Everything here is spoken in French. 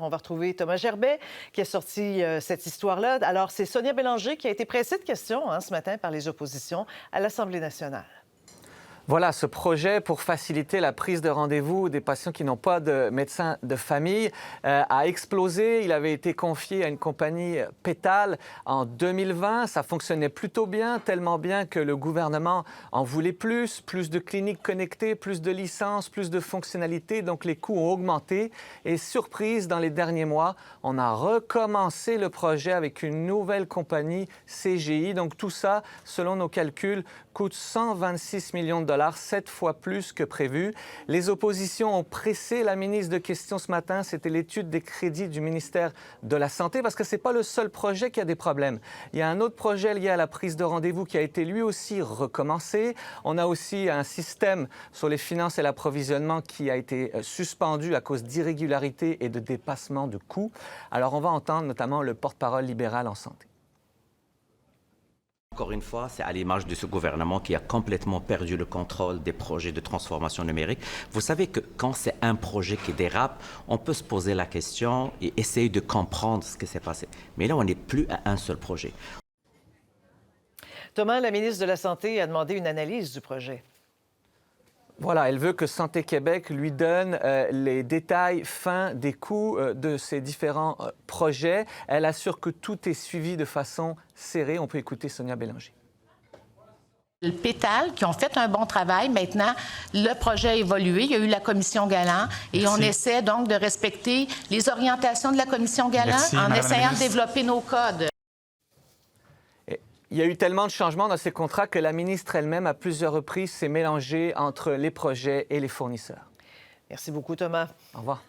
On va retrouver Thomas Gerbet qui a sorti cette histoire-là. Alors, c'est Sonia Bélanger qui a été pressée de questions ce matin par les oppositions à l'Assemblée nationale. Voilà, ce projet pour faciliter la prise de rendez-vous des patients qui n'ont pas de médecin de famille a explosé. Il avait été confié à une compagnie Pétale en 2020. Ça fonctionnait plutôt bien, tellement bien que le gouvernement en voulait plus de cliniques connectées, plus de licences, plus de fonctionnalités. Donc, les coûts ont augmenté. Et surprise, dans les derniers mois, on a recommencé le projet avec une nouvelle compagnie, CGI. Donc, tout ça, selon nos calculs, coûte 126 millions de dollars, 7 fois plus que prévu. Les oppositions ont pressé la ministre de questions ce matin. C'était l'étude des crédits du ministère de la Santé, parce que ce n'est pas le seul projet qui a des problèmes. Il y a un autre projet lié à la prise de rendez-vous qui a été lui aussi recommencé. On a aussi un système sur les finances et l'approvisionnement qui a été suspendu à cause d'irrégularités et de dépassements de coûts. Alors, on va entendre notamment le porte-parole libéral en santé. Encore une fois, c'est à l'image de ce gouvernement qui a complètement perdu le contrôle des projets de transformation numérique. Vous savez que quand c'est un projet qui dérape, on peut se poser la question et essayer de comprendre ce qui s'est passé. Mais là, on n'est plus à un seul projet. Thomas, la ministre de la Santé a demandé une analyse du projet. Voilà, elle veut que Santé Québec lui donne les détails fins des coûts de ces différents projets. Elle assure que tout est suivi de façon serrée. On peut écouter Sonia Bélanger. Le Pétale, qui ont fait un bon travail. Maintenant, le projet a évolué. Il y a eu la commission Galland et on essaie donc de respecter les orientations de la commission Galland en essayant de développer nos codes. Il y a eu tellement de changements dans ces contrats que la ministre elle-même, à plusieurs reprises, s'est mélangée entre les projets et les fournisseurs. Merci beaucoup, Thomas. Au revoir.